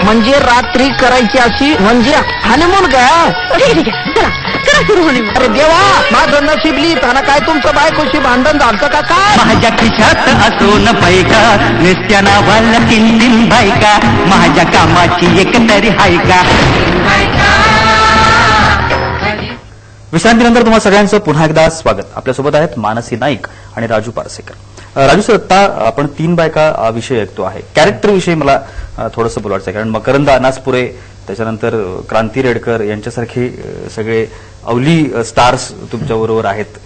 म्हणजे रात्री करायची अशी म्हणजे हनीमून का? ठीक आहे चला करा सुरू हनीमून. अरे देवा माझं नशीब लिहिताना काय तुमचं बायकोशी भांडण झालं का काय? माझ्या खिशात असून पैका नित्या नावाला 3 बायका माझ्या कामाची एक तरी हायका. विश्रांतीनंतर तुम्हा सगळ्यांचं पुन्हा एकदा स्वागत. आपल्यासोबत आहेत मानसी नाईक आणि राजू पारसेकर. राजू सर, आता आपण 3 बायका विषय ऐकतो आहे. कॅरेक्टर विषयी मला थोडंसं बोलायचं आहे, कारण मकरंद अनासपुरे, त्याच्यानंतर क्रांती रेडकर यांच्यासारखे सगळे अवली स्टार्स तुमच्या बरोबर आहेत.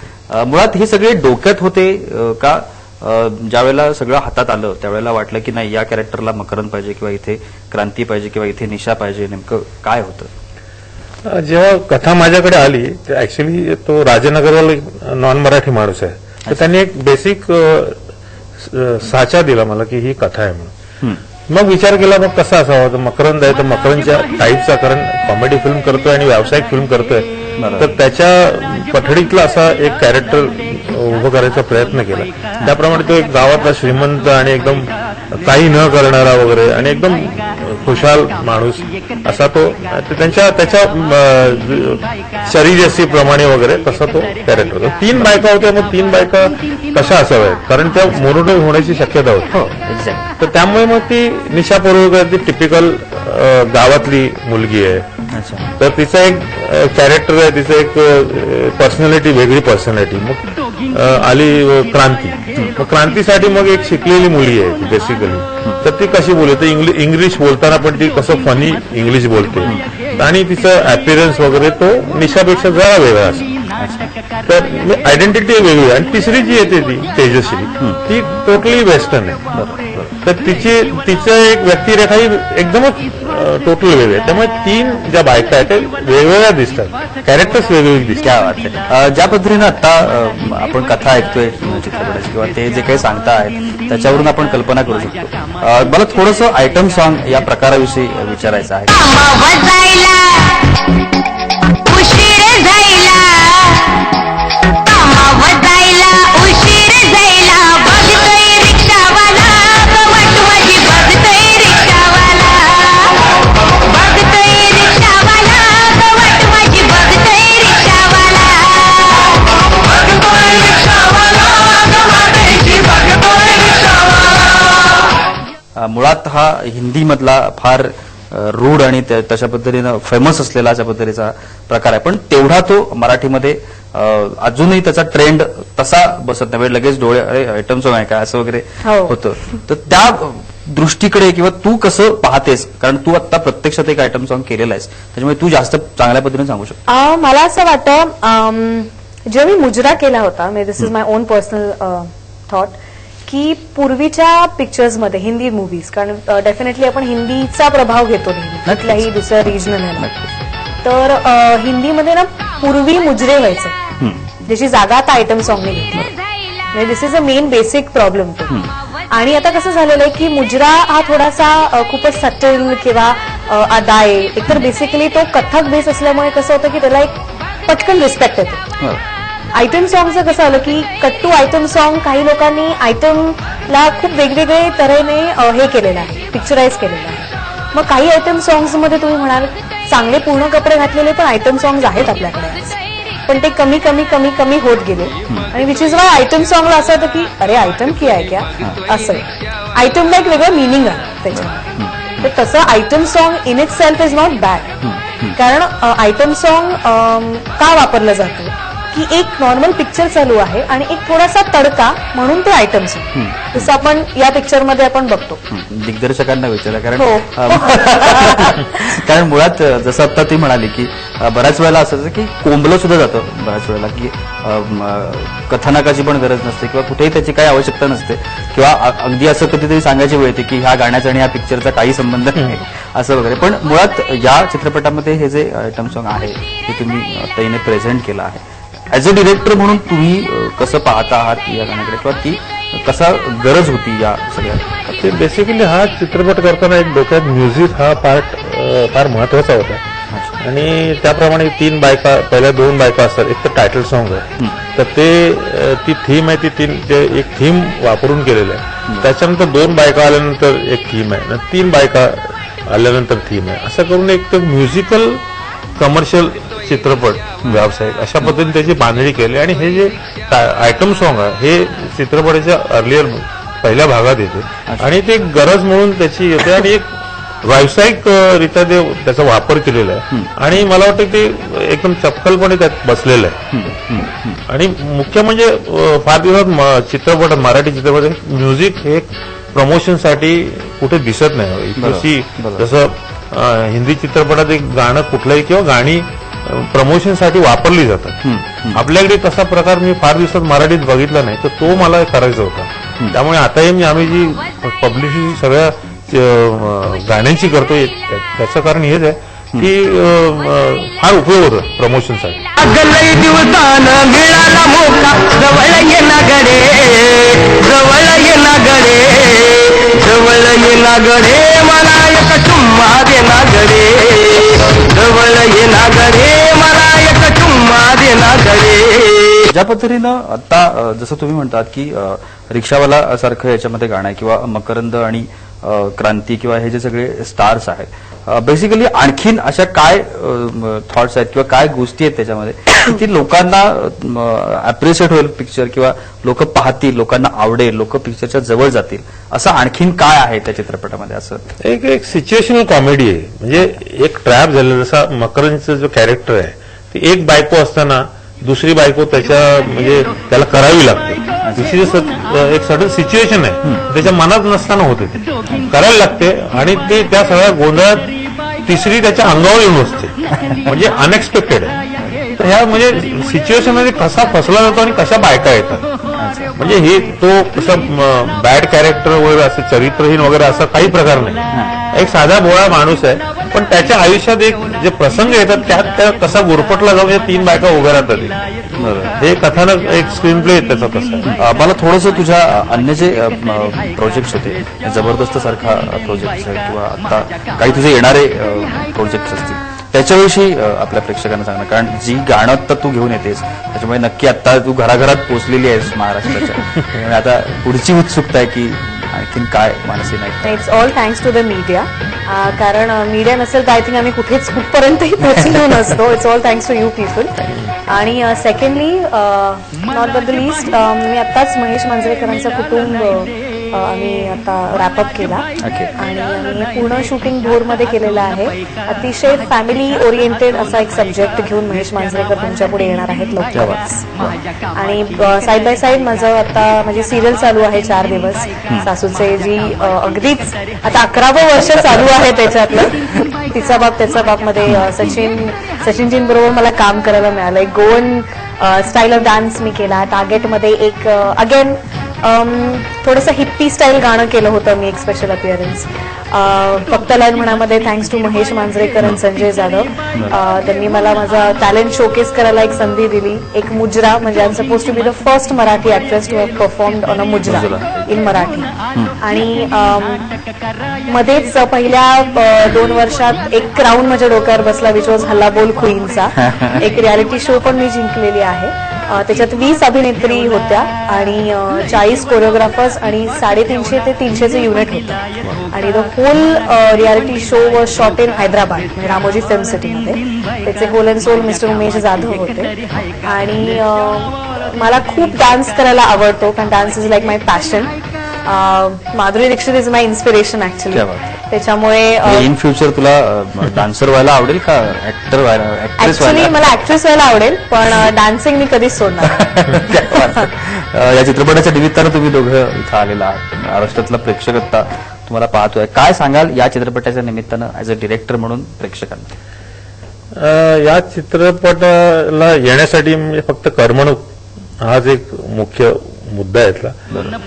मुळात हे सगळे डोक्यात होते का? ज्यावेळेला सगळं हातात आलं त्यावेळेला वाटलं की नाही या कॅरेक्टरला मकरंद पाहिजे किंवा इथे क्रांती पाहिजे किंवा इथे निशा पाहिजे, नेमकं काय होतं? जेव्हा कथा माझ्याकडे आली ऍक्च्युली तो राजनगरवाला नॉन मराठी माणूस आहे, तर त्यांनी एक बेसिक साचा दिला मला की ही कथा आहे म्हणून. मग विचार केला मग कसा असावा, तर मकरंद आहे तर मकरंदच्या टाईपचा, कारण कॉमेडी फिल्म करतोय आणि व्यावसायिक फिल्म करतोय, तर त्याच्या पठडीतला असा एक कॅरेक्टर उभं करायचा प्रयत्न केला. त्याप्रमाणे तो एक गावातला श्रीमंत आणि एकदम काही न करणारा वगैरे आणि एकदम खुशाल माणूस असा तो, त्याच्या शरीरयष्टीप्रमाणे वगैरे तसा तो कॅरेक्टर होता. 3 बायका होत्या, मग 3 बायका कशा असाव्यात, कारण त्या मोनोटोन होण्याची शक्यता होती. तर त्यामुळे मग ती निशा परुळकर ती टिपिकल गावातली मुलगी आहे, तर तिचं एक कॅरेक्टर आहे, तिचं एक पर्सनॅलिटी, वेगळी पर्सनॅलिटी. मग आली क्रांती. मग क्रांतीसाठी मग एक शिकलेली मुलगी आहे ती बेसिकली, तर ती कशी बोलते, इंग्लिश बोलताना पण ती कसं फनी इंग्लिश बोलते आणि तिचं अपीअरन्स वगैरे तो निशापेक्षा जरा वेगळा असतो. तर आयडेंटिटी वेगळी. आणि तिसरी जी येते ती तेजश्री, ती टोटली वेस्टर्न आहे, तर तिचं एक व्यक्तिरेखा ही एकदमच टोटल वेगळी आहे. त्यामुळे 3 ज्या बायका आहेत त्या वेगवेगळ्या दिसतात, कॅरेक्टर्स वेगवेगळे दिसतात. ज्या पद्धतीनं आता आपण कथा ऐकतोय चित्रपटाची किंवा ते जे काही सांगता आहेत त्याच्यावरून आपण कल्पना करू शकतो. मला थोडंसं आयटम सॉन्ग या प्रकाराविषयी विचारायचं आहे. मुळात हा हिंदी मधला फार रूढ आणि तशा पद्धतीनं फेमस असलेला अशा पद्धतीचा प्रकार आहे, पण तेवढा तो मराठीमध्ये अजूनही त्याचा ट्रेंड तसा बसत नाही. लगेच डोळे अरे आयटम सॉंग आहे का असं वगैरे होतं. तर त्या दृष्टीकडे किंवा तू कसं पाहतेस, कारण तू आता प्रत्यक्षात एक आयटम सॉंग केलेला आहेस, त्याच्यामुळे तू जास्त चांगल्या पद्धतीने सांगू शकतो. मला असं वाटतं जेव्हा मी मुजरा केला होता, this is my own personal thought, की पूर्वीच्या पिक्चर्समध्ये हिंदी मूव्हीज, कारण डेफिनेटली आपण हिंदीचा प्रभाव घेतो कुठल्याही दुसऱ्या रिजनल, तर हिंदीमध्ये ना पूर्वी मुजरे व्हायचे ज्याची जागा आता आयटम सॉंगने घेतली. This is a main basic problem तो. आणि आता कसं झालेलं आहे की मुजरा हा थोडासा खूपच सटल किंवा अदाय, एकतर बेसिकली तो कथक बेस असल्यामुळे कसं होतं की त्याला एक पटकन रिस्पेक्ट येते. आयटम सॉंगचं कसं आलं की कट्टू आयटम सॉंग काही लोकांनी आयटमला खूप वेगवेगळे तऱ्हेने हे केलेलं आहे, पिक्चराईज केलेलं आहे. मग काही आयटम सॉंग्समध्ये तुम्ही म्हणाल चांगले पूर्ण कपडे घातलेले पण आयटम सॉंग्स आहेत आपल्याकडे, पण ते कमी कमी कमी कमी होत गेले. आणि विच इज वाय आयटम सॉंगला असं होतं की अरे आयटम की आहे क्या, असं आयटमला एक वेगळं मिनिंग आहे त्याच्यात. तर तसं item song in it self is not bad, कारण आयटम सॉंग का वापरलं जातं की एक नॉर्मल पिक्चर चालू आहे आणि एक थोडासा तडका म्हणून ते आयटम सॉंग, जसं आपण या पिक्चरमध्ये आपण बघतो. दिग्दर्शकांना विचारा, कारण मुळात जसं आता ती म्हणाली की बऱ्याच वेळेला असं की कोंबलं सुद्धा जातं बऱ्याच वेळेला, की कथानकाची पण गरज नसते किंवा कुठेही त्याची काही आवश्यकता नसते, किंवा अगदी असं कधीतरी सांगायची वेळ येते की ह्या गाण्याचा आणि ह्या पिक्चरचा काही संबंध नाही असं वगैरे. पण मुळात या चित्रपटामध्ये हे जे आयटम सॉंग आहे ते तुम्ही ताईने प्रेझेंट केलं आहे. ऍज अ डिरेक्टर म्हणून तुम्ही कसं पाहता आहात या गाण्याकडे, किंवा ती कसा गरज होती या सगळ्या? ते बेसिकली हा चित्रपट करताना एक डोक्यात म्युझिक हा पार्ट फार महत्वाचा होता. आणि त्याप्रमाणे 3 बायका, पहिल्या 2 बायका असतात, एक तर टायटल सॉंग आहे, तर ते ती थीम आहे, ती एक थीम वापरून केलेलं आहे. त्याच्यानंतर 2 बायका आल्यानंतर एक थीम आहे, 3 बायका आल्यानंतर थीम आहे, असं करून एक तर म्युझिकल कमर्शियल चित्रपट व्यावसायिक अशा पद्धतीने त्याची बांधणी केली. आणि हे जे आयटम सॉन्ग आहे हे चित्रपटाच्या अर्लियर पहिल्या भागात येते आणि ते गरज म्हणून त्याची येते आणि एक व्यावसायिक रित्या त्याचा वापर केलेला आहे आणि मला वाटतं ते एकदम चपखलपणे त्यात बसलेलं आहे. आणि मुख्य म्हणजे फार दिवसात चित्रपटात मराठी चित्रपटात म्युझिक हे प्रमोशनसाठी कुठे दिसत नाही. जसं हिंदी चित्रपटात एक गाणं कुठलंही किंवा गाणी प्रमोशनसाठी वापरली जातात. आपल्याकडे तसा प्रकार मी फार दिवसात मराठीत बघितला नाही, तर तो मला करायचा होता. त्यामुळे आताही आम्ही जी पब्लिसिटी सगळ्या गाण्यांची करतोय त्याचं कारण हेच आहे की फार उपयोग होतो प्रमोशनसाठी. अगलई दिवसानं मिळाला मोका जवळ ये ना गडे जवळ ये ना गडे जवळ ये ना गडे मला एक चुम्मा दे ना गडे जवळ ये ना गडे मला एक चुम्मा दे ना गडे. ज्या पद्धतीनं आता जसं तुम्ही म्हणतात की रिक्षावाला सारखं याच्यामध्ये गाणं आहे किंवा मकरंद आणि क्रांती किंवा हे जे सगळे स्टार्स आहेत, बेसिकली आणखीन अशा काय थॉट्स आहेत किंवा काय गोष्टी आहेत त्याच्यामध्ये की लोकांना अप्रिशिएट होईल पिक्चर किंवा लोक पाहतील, लोकांना आवडेल, लोक पिक्चरच्या जवळ जातील, असं आणखीन काय आहे त्या चित्रपटामध्ये? असं एक सिच्युएशनल कॉमेडी आहे. म्हणजे एक ट्रॅप झालेला, जसा मकरंदचं जो कॅरेक्टर आहे ती एक बायको असताना दुसरी बायको म्हणजे त्याला करावी लागते. दुसरी एक सडन सिच्युएशन आहे त्याच्या मनात नसताना होते ते करायला लागते आणि ते त्या सगळ्या गोंधळात तिसरी त्याच्या अंगावर येऊन बसते. म्हणजे अनएक्सपेक्टेड आहे. तर ह्या म्हणजे सिच्युएशन मध्ये कसा फसला जातो आणि कशा बायका येतात. म्हणजे हे तो कसं बॅड कॅरेक्टर वगैरे असं चरित्रहीन वगैरे असं काही प्रकार नाही. एक साधा भोळा माणूस आहे पण त्याच्या आयुष्यात एक जे प्रसंग येतात त्यात त्या कसा गुरफटला जाऊन या तीन बायका उभ्या राहतात. हे कथानक एक स्क्रीन प्ले त्याचा कसं. मला थोडंसं तुझ्या अन्य जे प्रोजेक्ट्स होते, जबरदस्त सारखा प्रोजेक्ट किंवा आता काही तुझे येणारे प्रोजेक्ट्स असतील त्याच्याविषयी आपल्या प्रेक्षकांना सांगणं, कारण जी गाणं आता तू घेऊन येतेस त्याच्यामुळे नक्की आता तू घराघरात पोहोचलेली आहेस महाराष्ट्राच्या, त्यामुळे आता पुढची उत्सुकता आहे की आणखीन काय मानसी नाही. It's all thanks to the media, कारण मीडिया नसेल तर आय थिंक आम्ही कुठेपर्यंतही पोहोचलो नसतो. It's all thanks to you people. आणि secondly not but the list, मी आत्ताच महेश मांजरेकरांचं कुटुंब आम्ही आता रॅपअप केला आणि आम्ही पूर्ण शूटिंग भोरमध्ये केलेलं आहे. अतिशय फॅमिली ओरिएंटेड असा एक सब्जेक्ट घेऊन महेश मांजरेकर तुमच्या पुढे येणार आहेत लवकरच. आणि साईड बाय साईड माझं आता माझी सिरियल चालू आहे 4 दिवस सासूचे, जी अगदीच आता 11वं वर्ष चालू आहे त्याच्यातलं. तिचा बाप त्याचा बाप मध्ये सचिनजींबरोबर मला काम करायला मिळालं. एक गोवन स्टाईल ऑफ डान्स मी केला. टार्गेटमध्ये एक अगेन थोडंसं हिप्पी स्टाईल गाणं केलं होतं मी, एक स्पेशल अपिअरन्स. फक्त लाईन म्हणामध्ये थँक्स टू महेश मांजरेकर आणि संजय जाधव, त्यांनी मला माझा टॅलेंट शोकेस करायला एक संधी दिली. एक मुजरा, म्हणजे I am supposed to be the first Marathi actress to have performed on a mujra in Marathi. आणि मध्येच पहिल्या 2 वर्षात एक क्राऊन माझ्या डोक्यावर बसला, विच वॉज हल्ला बोल क्वीनचा. एक रियालिटी शो पण मी जिंकलेली आहे. त्याच्यात 20 अभिनेत्री होत्या आणि 40 कोरिओग्राफर्स आणि 350 ते 300चे युनिट होतं. आणि the whole reality show was shot in Hyderabad, म्हणजे रामोजी फिल्म सिटीमध्ये. त्याचे whole and soul mister Umesh Jadhav होते. आणि मला खूप डान्स करायला आवडतो, कारण dance is like my passion. Madhuri Dixit is my inspiration actually. त्याच्यामुळे इन फ्युचर तुला डान्सर व्हायला आवडेल का ऍक्टर व्हायला? ऍक्च्युली मला ऍक्ट्रेस व्हायला आवडेल, पण डान्सिंग मी कधीच सोडणार. या चित्रपटाच्या निमित्तानं तुम्ही दोघं इथं आलेला आहात. महाराष्ट्रातला प्रेक्षक आता तुम्हाला पाहतोय, काय सांगाल या चित्रपटाच्या निमित्तानं ऍज अ डिरेक्टर म्हणून प्रेक्षकांना? या चित्रपटाला येण्यासाठी म्हणजे फक्त करमणूक हाच एक मुख्य मुद्दा आहे यातला.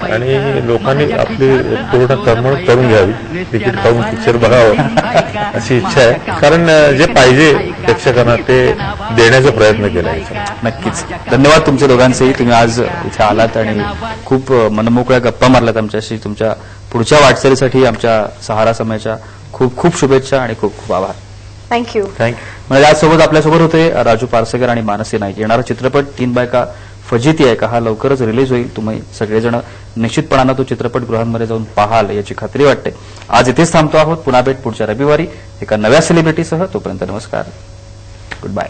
आणि लोकांनी आपली पूर्ण करमणूक करून घ्यावी, तिकीट काढून पिक्चर बघावं अशी इच्छा आहे. कारण जे पाहिजे प्रेक्षकांना ते देण्याचा प्रयत्न केला आहे. नक्कीच. धन्यवाद तुमच्या दोघांचेही, तुम्ही आज इथे आलात आणि खूप मनमोकळ्या गप्पा मारल्यात आमच्याशी. तुमच्या पुढच्या वाटचालीसाठी आमच्या सहारा समयाच्या खूप खूप शुभेच्छा आणि खूप खूप आभार. थँक्यू. म्हणजे यासोबत आपल्यासोबत होते राजू पारसेकर आणि मानसी नाईक. येणारा चित्रपट 3 बायका फजिती आहे का हा लवकरच रिलीज होईल. तुम्ही सगळेजण निश्चितपणानं तो चित्रपटगृहांमध्ये जाऊन पाहाल याची खात्री वाटते. आज इथेच थांबतो आहोत. पुन्हा भेट पुढच्या रविवारी एका नव्या सेलिब्रिटीसह. तोपर्यंत नमस्कार, गुड बाय.